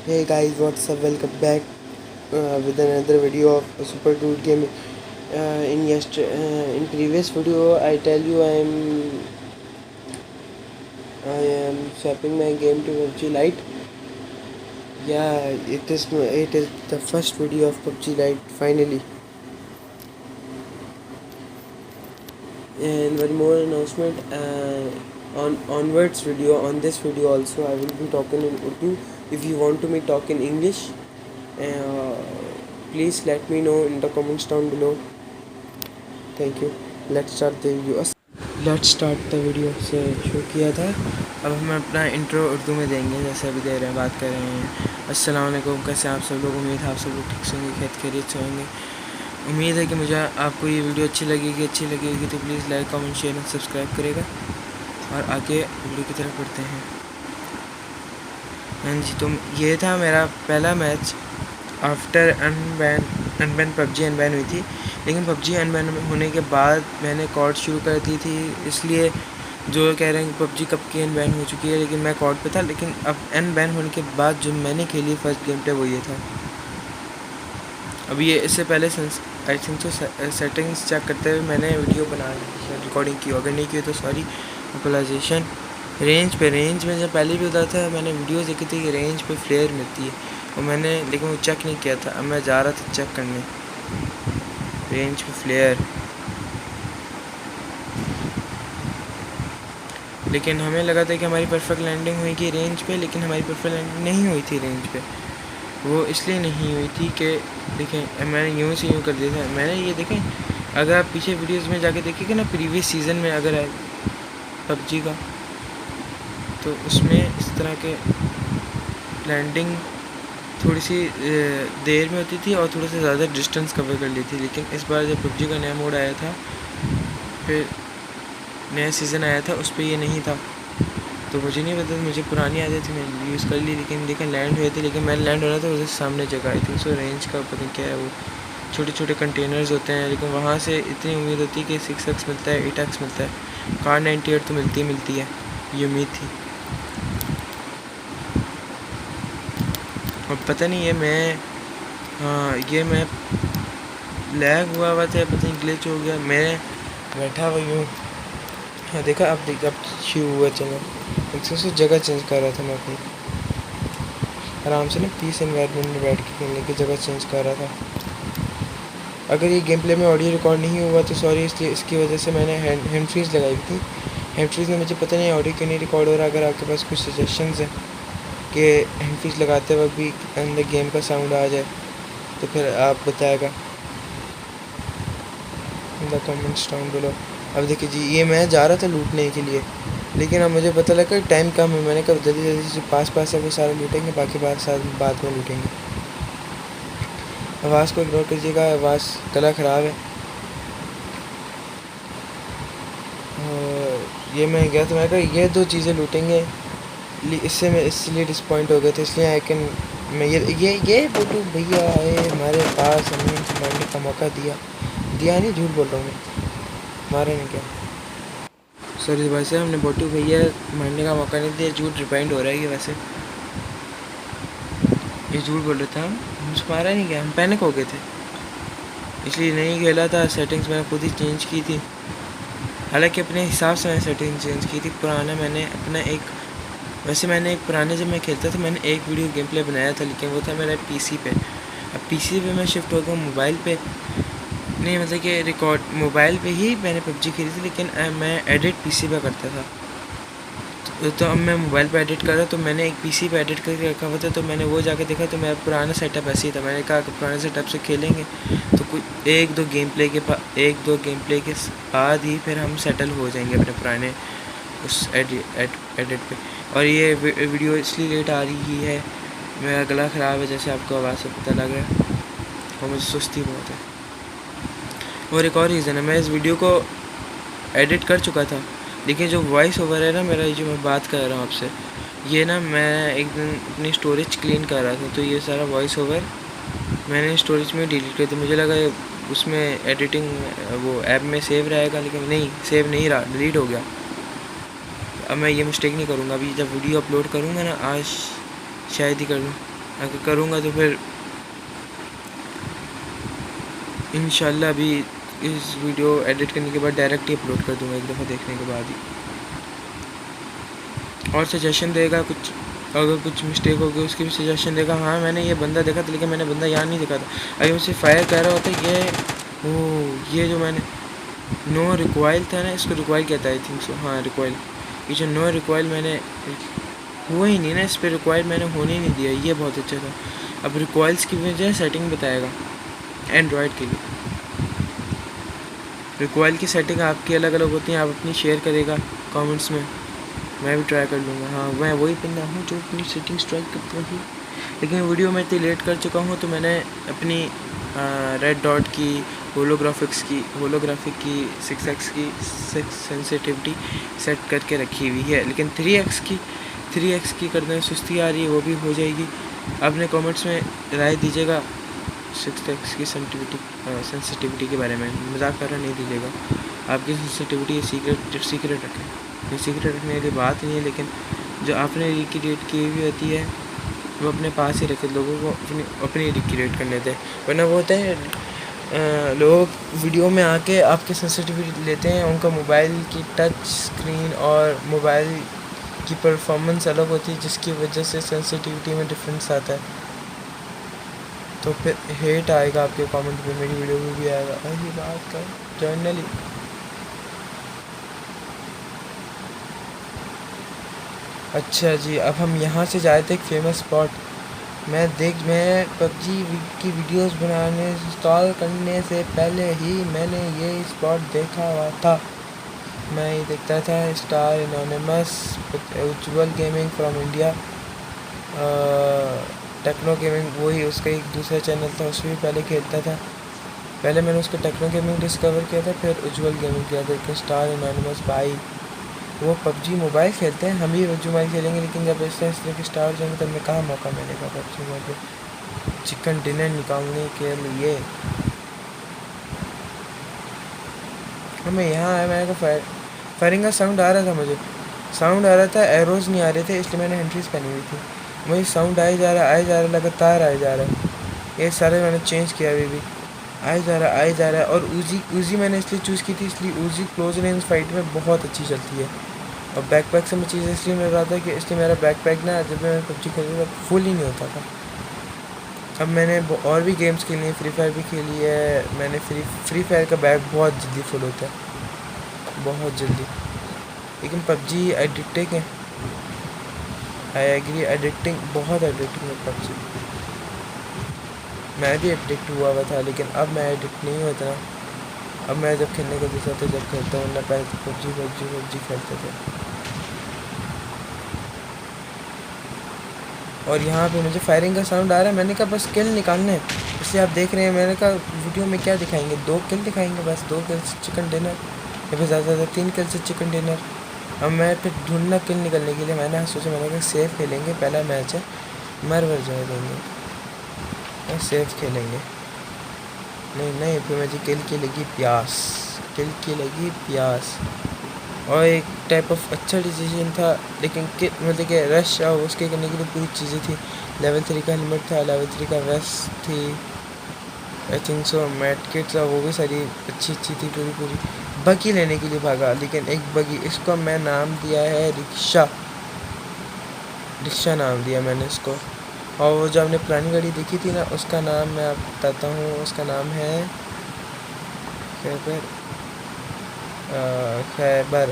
Hey guys, what's up? Welcome back with another video of Super Dude Gaming. In previous video, I am swapping my game to PUBG Lite. Yeah, it is the first video of PUBG Lite finally. And one more announcement. On onwards video, on this video also, I will be talking in Urdu. If you want to me talk in English, uh, please let me know in the comments down below. Thank you. Let's start the video से शुरू किया था. अब हम अपना intro Urdu में देंगे जैसे अभी दे रहे हैं, बात कर रहे हैं. अस्सलाम वालेकुम, कैसे आप सब लोग? उम्मीद है आप सब लोग ठीक से होंगे, खैर खैरियत से होंगे. उम्मीद है कि मुझे आपको ये वीडियो अच्छी लगेगी तो please like comment share and subscribe करेगा. और आगे वीडियो की तरफ बढ़ते हैं. हाँ जी, तो ये था मेरा पहला match after unban PUBG unban हुई थी. लेकिन पबजी अनबैन होने के बाद मैंने कॉर्ड शुरू कर दी थी, इसलिए जो कह रहे हैं कि पबजी कब की अनबैन हो चुकी है, लेकिन मैं कॉर्ड पे था. लेकिन अब अनबैन होने के बाद जो मैंने खेली फर्स्ट गेम पे वो ये था. अब ये इससे पहले आई थिंक तो सेटिंग्स चेक करते हुए मैंने वीडियो बना रिकॉर्डिंग की. अगर नहीं की तो सॉरी, अपोलाइजेशन. रेंज में जब पहले भी होता था, मैंने वीडियोस देखी थी कि रेंज पे फ्लेयर मिलती है, और मैंने लेकिन वो चेक नहीं किया था. अब मैं जा रहा था चेक करने रेंज पे फ्लेयर, लेकिन हमें लगा था कि हमारी परफेक्ट लैंडिंग हुई कि रेंज पे, लेकिन हमारी परफेक्ट लैंडिंग नहीं हुई थी रेंज पे. वो इसलिए नहीं हुई थी कि देखें, मैंने यूँ से यूँ कर दिया था. मैंने ये देखें, अगर आप पीछे वीडियोस में जाके देखिएगा ना, प्रीवियस सीज़न में अगर है पबजी का, तो उसमें इस तरह के लैंडिंग थोड़ी सी देर में होती थी और थोड़ा सा ज़्यादा डिस्टेंस कवर कर ली थी. लेकिन इस बार जब पबजी का नया मोड आया था, फिर नया सीज़न आया था, उस पर ये नहीं था. तो मुझे नहीं पता, मुझे पुरानी आदत थी, मैंने यूज़ कर ली. लेकिन देखें लैंड हुए थे, लेकिन मैं लैंड हो रहा था उसके सामने जगह. आई थिंक सो रेंज का पता नहीं क्या है, वो छोटे छोटे कंटेनर्स होते हैं, लेकिन वहाँ से इतनी उम्मीद होती है कि 6x मिलता है, 8x मिलता है. कार 98 तो मिलती है, ये उम्मीद थी. अब पता नहीं है ये मैं लैग हुआ था, पता नहीं ग्लिच हो गया. मैं बैठा हुआ यूँ, हाँ देखा, अब शुरू हुआ चलो. एक जगह चेंज कर रहा था मैं अपनी, आराम से ना पीस एनवायरनमेंट में बैठ के खेलने की जगह चेंज कर रहा था. अगर ये गेम प्ले में ऑडियो रिकॉर्ड नहीं हुआ तो सॉरी, इसलिए इसकी वजह से मैंने हैंड फ्रीज लगाई थी. हैंड फ्रीज में मुझे पता नहीं ऑडियो क्यों नहीं रिकॉर्ड हो रहा. अगर आपके पास कुछ सजेशंस हैं कि हैंड फ्रीज लगाते वक्त भी अंदर गेम का साउंड आ जाए, तो फिर आप बताएगा in the comments down below. अब देखिए जी, ये मैं जा रहा था लूटने के लिए, लेकिन अब मुझे पता लगा टाइम कम है. मैंने कहा जल्दी से पास है वो सारे लूटेंगे, बाकी बाद में लूटेंगे. आवाज़ को इग्नोर कीजिएगा, आवाज़ गला ख़राब है. ये मैं गया तो मैं कहा ये दो चीज़ें लूटेंगे, इससे मैं इसलिए डिसपॉइंट हो गए थे. इसलिए आई कैन मैं ये फोटो भैया आए हमारे पास, हमने मारने का मौका दिया नहीं, झूठ बोल रहा हूँ मैं, मारे नहीं क्या, सॉरी भाई साहब, हमने बोटू भैया मारने का मौका नहीं दिया. झूठ रिपाइंड हो रहा है ये, वैसे ये झूठ बोल रहे थे. हमसे मारा नहीं क्या, हम पैनिक हो गए थे, इसलिए नहीं खेला था. सेटिंग्स मैंने खुद ही चेंज की थी, हालांकि अपने हिसाब से मैंने सेटिंग चेंज की थी. पुराना मैंने अपना मैंने एक पुराने जब मैं खेलता था, मैंने एक वीडियो गेम प्ले बनाया था, लेकिन वो था मेरा पीसी पे. अब पीसी पे मैं शिफ्ट हो गया मोबाइल पे. नहीं मतलब कि रिकॉर्ड मोबाइल पे ही मैंने पबजी खेली थी, लेकिन मैं एडिट पीसी पे करता था. तो अब मैं मोबाइल पे एडिट कर रहा, तो मैंने एक पीसी पे एडिट करके रखा हुआ था. तो मैंने वो जाके देखा, तो मेरा पुराना सेटअप ऐसे ही था. मैंने कहा कि पुराने सेटअप से खेलेंगे तो कुछ एक दो गेम प्ले के बाद ही फिर हम सेटल हो जाएंगे अपने पुराने उस एडिट पे. और ये वीडियो इसलिए लेट आ रही है, मेरा गला ख़राब है जैसे आपको आवाज़ से पता लग रहा है, और मुझे सुस्ती बहुत है. और एक और रीज़न है, मैं इस वीडियो को एडिट कर चुका था, लेकिन जो वॉइस ओवर है ना मेरा, जो मैं बात कर रहा हूँ आपसे, ये ना मैं एक दिन अपनी स्टोरेज क्लीन कर रहा था, तो ये सारा वॉइस ओवर मैंने स्टोरेज में डिलीट कर दिया. मुझे लगा उसमें एडिटिंग वो ऐप में सेव रहेगा, लेकिन नहीं, सेव नहीं रहा, डिलीट हो गया. अब मैं ये मिस्टेक नहीं करूँगा. अभी जब वीडियो अपलोड करूँगा ना, आज शायद ही कर दूँ, अगर करूँगा तो फिर इंशाल्लाह अभी इस वीडियो एडिट करने के बाद डायरेक्ट ही अपलोड कर दूँगा, एक दफ़ा देखने के बाद ही। और सजेशन देगा कुछ, अगर कुछ मिस्टेक होगी उसकी भी सजेशन देगा। हाँ मैंने ये बंदा देखा था लेकिन मैंने बंदा यहाँ नहीं देखा था। अगर मुझसे फायर कर रहा होता ये जो मैंने नो रिक्वाइल था ना, इसको रिक्वाइल कहता है आई थिंक सो, हाँ रिक्वाइल। ये जो नो रिक्वाइल मैंने हुआ ही नहीं ना, इस पर रिक्वाइल मैंने होने ही नहीं दिया, ये बहुत अच्छा था। अब रिक्वाइल्स की वजह सेटिंग बताएगा एंड्रॉयड के लिए। रिक्वाइल की सेटिंग आपकी अलग अलग होती हैं, आप अपनी शेयर करेगा कमेंट्स में, मैं भी ट्राई कर लूँगा। हाँ मैं वही बंदा हूँ जो अपनी सेटिंग्स ट्राई करता हूँ, लेकिन वीडियो में इतनी लेट कर चुका हूँ तो मैंने अपनी रेड डॉट की होलोग्राफिक की 6x की सेंसिटिविटी सेट करके रखी हुई है, लेकिन 3x की करने में सुस्ती आ रही है, वो भी हो जाएगी। अपने कमेंट्स में राय दीजिएगा 6x की सेंसिटिविटी के बारे में, मजाक कर रहा नहीं दीजिएगा। आपकी सेंसिटिविटी सीक्रेट रखें, ये सीक्रेट रखने वाली बात नहीं है, लेकिन जो आपने रिक्रिएट की हुई होती है वो अपने पास ही रखे, लोगों को अपनी रिक्रिएट करने दें। वरना वो होता है लोग वीडियो में आके आपके सेंसिटिविटी लेते हैं, उनका मोबाइल की टच स्क्रीन और मोबाइल की परफॉर्मेंस अलग होती है, जिसकी वजह से सेंसिटिविटी में डिफरेंस आता है, तो फिर हेट आएगा आपके कमेंट पे, मेरी वीडियो में भी आएगा ऐसी बात कर जर्नली। अच्छा जी, अब हम यहाँ से जाए थे एक फेमस स्पॉट। मैं पबजी की वीडियोस बनाने इंस्टॉल करने से पहले ही मैंने ये स्पॉट देखा हुआ था। मैं ये देखता था star anonymous, Ujjwal gaming from India, techno gaming, वही उसका एक दूसरा चैनल था, उसमें भी पहले खेलता था। पहले मैंने उसको टेक्नो गेमिंग डिस्कवर किया था, फिर उज्ज्वल गेमिंग किया था। स्टार एनोनिमस भाई वो पबजी मोबाइल खेलते हैं, हम भी पबजी मोबाइल खेलेंगे, लेकिन जब इस तरह के स्टार हो जाएंगे तब मैं कहाँ मौका मिलेगा पबजी मोबाइल चिकन डिनर निकालने के लिए। हमें यहाँ आया, मैंने को फायरिंग का साउंड आ रहा था, मुझे साउंड आ रहा था, एरोज नहीं आ रहे थे, इसलिए मैंने हैंड्रीज पहनी हुई थी। मुझे साउंड आए जा रहा है लगातार आए जा रहा है। ये सारे मैंने चेंज किया, अभी भी आए जा रहा है। और ऊजी मैंने इसलिए चूज़ की थी, इसलिए ऊजी क्लोज रेंज फाइट में बहुत अच्छी चलती है। और बैकपैक से मैं चीज़ इसलिए मिल रहा था कि इसलिए मेरा बैकपैक ना जब मैं पबजी खेलता था फुल ही नहीं होता था। अब मैंने और भी गेम्स खेली हैं, फ्री फायर भी खेली है मैंने। फ्री फायर का बैग बहुत जल्दी फुल होता है, बहुत जल्दी, लेकिन पबजी एडिक्टिंग है। आई एग्री, एडिक्टिंग, बहुत एडिक्टिंग है पबजी। मैं भी एडिक्ट हुआ था, लेकिन अब मैं एडिक्ट नहीं होता ना। अब मैं जब खेलने का दूसरा तो जब खेलता हूँ ना, पहले तो पबजी खेलते थे। और यहाँ पे मुझे फायरिंग का साउंड आ रहा है, मैंने कहा बस किल निकालने हैं, इसलिए आप देख रहे हैं। मैंने कहा वीडियो में क्या दिखाएंगे, 2 किल दिखाएंगे, बस 2 किल से चिकन डिनर, या फिर ज़्यादा 3 किल से चिकन डिनर। अब मैं फिर ढूंढना किल निकलने के लिए मैंने सोचा, मैंने कहा सेफ खेलेंगे, पहला मैच है, मर जाएंगे, सेफ खेलेंगे। नहीं फिर मुझे किल की लगी प्यास, और एक टाइप ऑफ अच्छा डिसीजन था, लेकिन मतलब कि रश उसके करने के लिए पूरी चीज़ें थी। लेवल 3 का हेलमेट था, लेवल 3 का वेस्ट थी, आई थिंक सो मैट किट था, वो भी सारी अच्छी थी पूरी। बगी लेने के लिए भागा, लेकिन एक बगी, इसको मैं नाम दिया है रिक्शा नाम दिया मैंने इसको। और वो जो आपने पुरानी गाड़ी देखी थी ना, उसका नाम मैं आपको बताता हूँ, उसका नाम है खैबर।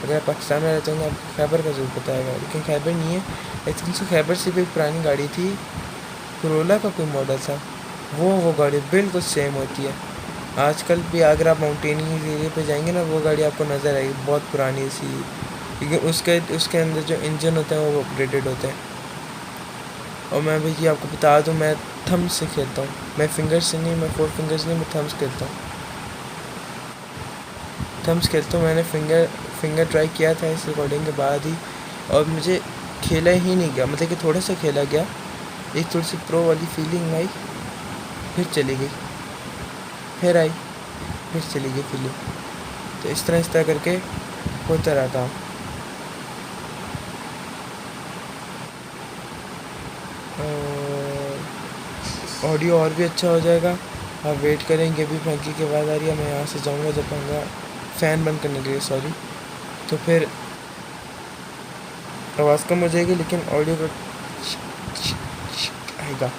अगर पाकिस्तान में रहते होंगे आपको खैबर का ज़रूर पता है, लेकिन खैबर नहीं है, आई थिंक सो खैबर से भी एक पुरानी गाड़ी थी, करोला का कोई मॉडल था, वो गाड़ी बिल्कुल सेम होती है। आजकल भी अगर आप माउंटेनियस एरिया पे जाएंगे ना, वो गाड़ी आपको नज़र आएगी, बहुत पुरानी सी, क्योंकि उसके अंदर जो इंजन होते हैं वो अपग्रेडेड होते हैं। और मैं भैया आपको बता दूं, मैं थम्स से खेलता हूँ, मैं फिंगर्स से नहीं, मैं 4 फिंगर्स नहीं, मैं थम्स खेलता हूँ। मैंने फिंगर ट्राई किया था इस रिकॉर्डिंग के बाद ही, और मुझे खेला ही नहीं गया, मतलब कि थोड़ा सा खेला गया, एक थोड़ी सी प्रो वाली फीलिंग आई, फिर चली गई, फिर आई, फिर चली गई फीलिंग। तो इस तरह करके होता रहता हूँ। ऑडियो और भी अच्छा हो जाएगा। आप वेट करेंगे, अभी पंखे की आवाज़ आ रही है, मैं यहाँ से जाऊँगा जब पंखा फ़ैन बंद करने के लिए, सॉरी, तो फिर आवाज़ कम हो जाएगी लेकिन ऑडियो का आएगा।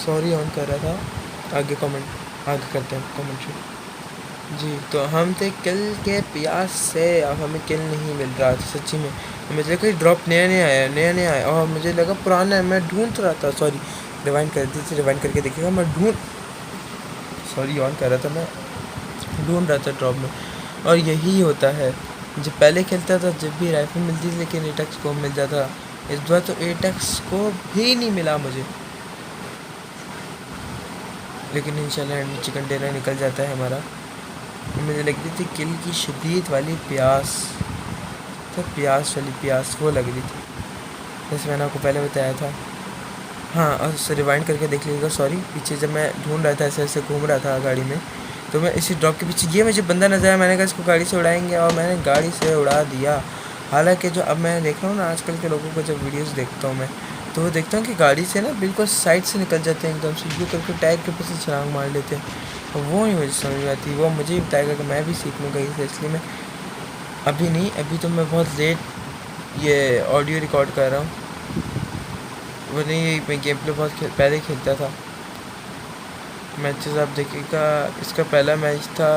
सॉरी ऑन कर रहा था, आगे कमेंट आगे करते हैं कमेंट्री। जी, तो हम थे किल के प्यास से, अब हमें किल नहीं मिल रहा था सच्ची में। मुझे लगा ड्रॉप नया आया और मुझे लगा पुराना है, मैं ढूंढ रहा था, सॉरी रिवाइंड कर दीजिए, रिवाइंड करके देखिएगा, मैं सॉरी ऑन कर रहा था, मैं ढूंढ रहा था ड्रॉप में। और यही होता है, जब पहले खेलता था जब भी राइफल मिलती थी लेकिन एटैक्स को मिल जाता, इस बार तो एटैक्स को भी नहीं मिला मुझे, लेकिन इंशाल्लाह नीचे कंटेनर निकल जाता है हमारा। मुझे लग रही थी किल की शदीद वाली प्यास, तो प्यास वो लग रही थी, जैसे मैंने आपको पहले बताया था। हाँ, और रिवाइंड करके देख लीजिएगा, सॉरी पीछे जब मैं ढूंढ रहा था, ऐसे ऐसे घूम रहा था गाड़ी में, तो मैं इसी ड्रॉप के पीछे, ये मुझे बंदा नजर आया, मैंने कहा इसको गाड़ी से उड़ाएंगे और मैंने गाड़ी से उड़ा दिया। हालांकि जो अब मैं देख रहा हूँ ना, आजकल के लोगों को जब वीडियोस देखता हूँ मैं, तो वो देखता हूँ कि गाड़ी से ना बिल्कुल साइड से निकल जाते हैं, एकदम से यूँ करके टायर के ऊपर से छलांग मार लेते हैं। तो वो नहीं मुझे समझ में आती, वो मुझे ही बताएगा कि मैं भी सीख लूँगा इसे, इसलिए मैं अभी नहीं, अभी तो मैं बहुत लेट ये ऑडियो रिकॉर्ड कर रहा हूँ, वो नहीं, मैं गेम प्ले बहुत पहले खेलता था। मैचेस आप देखिएगा, इसका पहला मैच था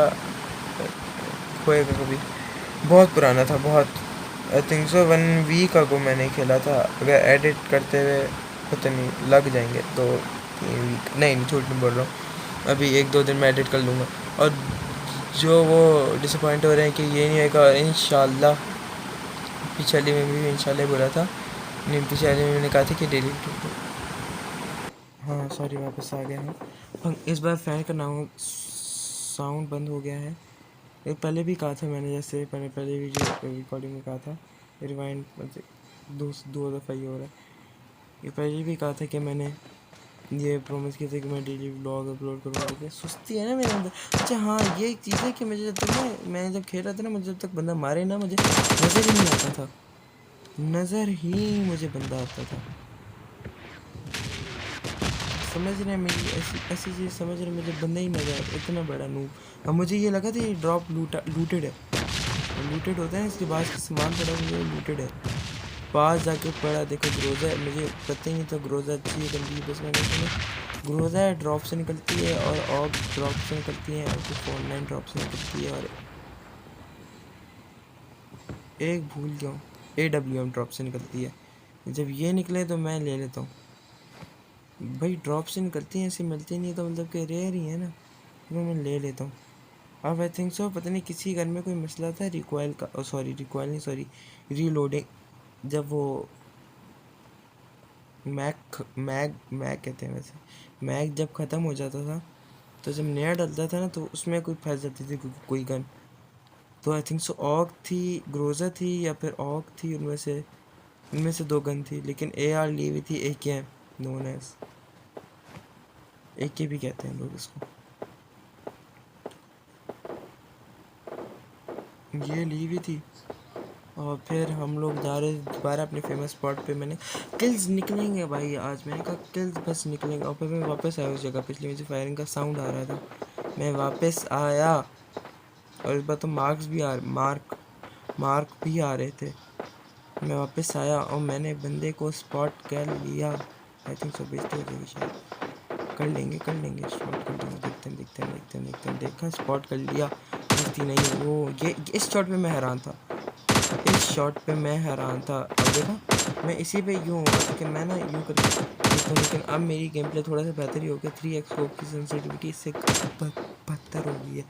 होएगा कभी, बहुत पुराना था, बहुत, आई थिंक सो 1 वीक अगो मैंने खेला था। अगर एडिट करते हुए पता नहीं लग जाएंगे तो 3 वीक, नहीं झूठ नहीं बोल रहा हूँ, अभी 1-2 दिन में एडिट कर लूँगा। और जो वो डिसअपॉइंट हो रहे हैं कि ये नहीं होगा, इंशाल्लाह पिछले में भी इंशाल्लाह बोला था, नहीं पिछले में मैंने कहा था कि डेली। हाँ सॉरी, वापस आ गया हूँ। इस बार फ़ैन का नाम साउंड बंद हो गया है, ये पहले भी कहा था मैंने, जैसे मैंने पहले वीडियो रिकॉर्डिंग में कहा था, रिवाइंड दो दफ़ा ये हो रहा है, ये पहले भी कहा था कि मैंने ये प्रॉमिस किया था कि मैं डेली व्लॉग अपलोड करूँगा, लेकिन सुस्ती है ना मेरे अंदर। अच्छा हाँ, ये एक चीज़ है कि मुझे जब तक ना, मैं जब खेल रहा था ना, मुझे जब तक बंदा मारे ना, मुझे नज़र ही नहीं आता था, नज़र ही मुझे बंदा आता था, समझ रहे हैं मेरी ऐसी चीज़, समझ रहे मुझे बंदा ही नजर आता, इतना बड़ा नूब। अब मुझे ये लगा था ये ड्रॉप लूटेड है, लूटेड होता है, इसके बाद सामान पड़ा, मुझे लूटेड है, पास जाके पड़ा, देखो ग्रोजा है, मुझे पता ही नहीं था ग्रोजा अच्छी है गंदी, बस मैंने सुना ग्रोजा ड्रॉप से निकलती है और ऑग ड्रॉप से निकलती है और फिर ऑनलाइन ड्रॉप से निकलती है, और एक भूल गया हूँ, AWM ड्रॉप से निकलती है। जब ये निकले तो मैं ले लेता हूँ भाई, ड्रॉप से निकलती हैं, ऐसे मिलती नहीं, तो मतलब कि रेयर ही है ना, तो मैं ले लेता हूँ। अब आई थिंक सो पता नहीं किसी घर में कोई मसला था रिकॉयल का, सॉरी रिकॉयल नहीं, सॉरी रीलोडिंग, जब वो मैग कहते हैं वैसे, मैग जब ख़त्म हो जाता था, तो जब नया डलता था ना, तो उसमें कोई फंस जाती थी कोई गन, तो आई थिंक सो ऑग थी, ग्रोजा थी, या फिर ऑग थी, उनमें से 2 गन थी, लेकिन AR ली हुई थी, AK नोन एज AK भी कहते हैं लोग इसको, ये ली हुई थी। और फिर हम लोग जा रहे दोबारा अपने फेमस स्पॉट पे, मैंने किल्स निकलेंगे भाई आज, मैंने कहा किल्स बस निकलेंगे, और फिर मैं वापस आया उस जगह, पिछली मुझे फायरिंग का साउंड आ रहा था, मैं वापस आया, और इस बार तो मार्क भी आ रहे थे, मैं वापस आया और मैंने बंदे को स्पॉट कर लिया, आई थिंक सो बेचते हो जाएगी शायद, कर लेंगे स्पॉट कर लेंगे, देखते हैं, देखा स्पॉट कर लिया, गलती नहीं, वो ये इस शॉट में मैं हैरान था, इस शॉट पे मैं हैरान था। अब देखा मैं इसी पे यूँ हुआ कि मैं ना यूँ कर देखता हूँ, लेकिन अब मेरी गेम प्ले थोड़ा सा बेहतर ही हो गया, 3x स्कोप की सेंसिटिविटी इससे बदतर हो गई है,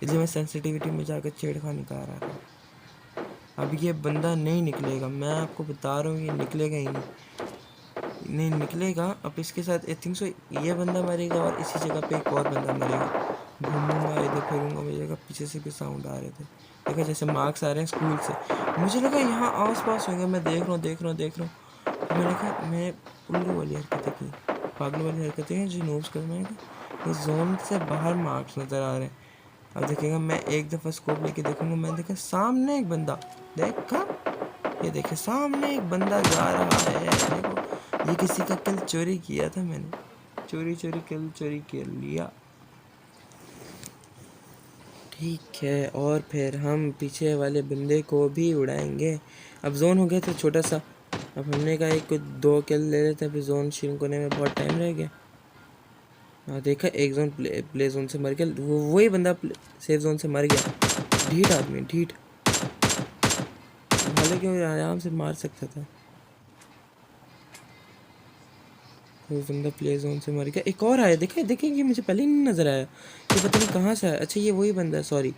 इसलिए मैं सेंसिटिविटी में जाकर छेड़खानी कर रहा था। अब ये बंदा नहीं निकलेगा, मैं आपको बता रहा हूँ, ये निकलेगा ही नहीं निकलेगा। अब इसके साथ आई थिंक सो ये बंदा मरेगा और इसी जगह पे एक और बंदा मरेगा, घूमूंगा इधर फिरूंगा, मुझे जगह पीछे से भी साउंड आ रहे थे, देखा जैसे मार्क्स आ रहे हैं स्कूल से, मुझे लगा यहाँ आस पास होंगे, मैं देख रहा हूँ, मैंने कहा मैं उल्लू वाली हरकतें की, पागलों वाली हरकतें हैं जो नोट्स कर, मैंने कहा जोन से बाहर मार्क्स नज़र आ रहे हैं, अब देखिएगा मैं एक दफ़ा स्कोप लेके देखूंगा, मैं देखा सामने एक बंदा, देखा ये देखे सामने एक बंदा जा रहा है। देखो ये किसी का किल चोरी किया था मैंने, चोरी किल चोरी कर लिया। ठीक है, और फिर हम पीछे वाले बंदे को भी उड़ाएंगे। अब जोन हो गया था छोटा सा, अब हमने कहा एक 2 किल ले लेते हैं, फिर जोन शुरू होने में बहुत टाइम रह गया। हाँ देखा, एक जोन प्ले जोन से मर गया, वही बंदा सेफ जोन से मर गया। ढीठ आदमी, ढीठ, हालांकि वो आराम से मार सकता था, वो बंदा प्ले जोन से मर गया। एक और आया, देखा देखिए, ये मुझे पहले नहीं नज़र आया, ये पता नहीं कहाँ से आया। अच्छा ये वही बंदा है, सॉरी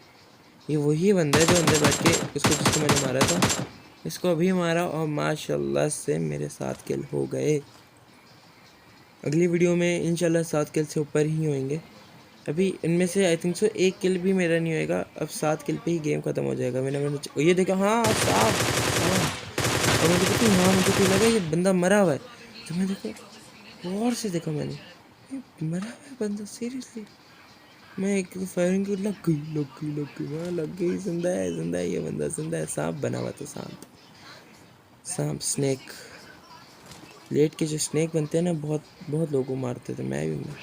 ये वही बंदा है जो अंदर बैठ के उसको, जिसको मैंने मारा था, इसको अभी मारा और माशाल्लाह से मेरे 7 किल हो गए। अगली वीडियो में इंशाल्लाह 7 किल से ऊपर ही होंगे। अभी इनमें से आई थिंक सो 1 किल भी मेरा नहीं होएगा, अब 7 किल पे ही गेम ख़त्म हो जाएगा। मैंने ये देखा, हाँ साफ, हाँ, और मुझे पता हाँ, मुझे तो लगा ये बंदा मरा हुआ है, तो मैं देखा और से देखा मैंने, ये मरा हुआ है बंदा, सीरियसली। मैं एक फायरिंग को लग गई, हाँ लग गई, जिंदा है ये बंदा, जिंदा है। सांप बना हुआ था, सांप स्नेक, लेट के जो स्नेक बनते हैं ना, बहुत बहुत लोगों को मारते थे, मैं भी हूँ।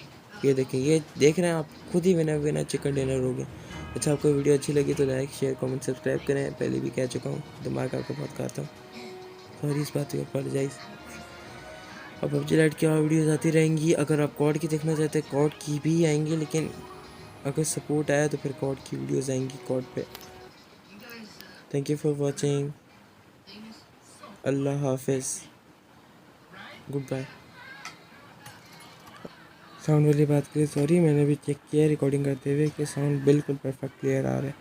ये देखें, ये देख रहे हैं आप खुद ही, विनर चिकन डिनर हो गया। अच्छा आपको वीडियो अच्छी लगी तो लाइक शेयर कमेंट सब्सक्राइब करें, पहले भी कह चुका हूँ, दिमाग आपका बहुत खाता हूँ, सॉरी इस बात को अपोलोजाइज। अब पबजी लाइट की और वीडियोज़ आती रहेंगी। अगर आप कॉड की देखना चाहते हैं कॉड की भी आएंगी, लेकिन अगर सपोर्ट आया तो फिर कॉड की वीडियोज़ आएंगी कॉड पे। थैंक यू फॉर वॉचिंग, अल्लाह हाफिज़, गुड बाय। साउंड वाली बात करें, सॉरी मैंने भी चेक किया रिकॉर्डिंग करते हुए कि साउंड बिल्कुल परफेक्ट क्लियर आ रहा है।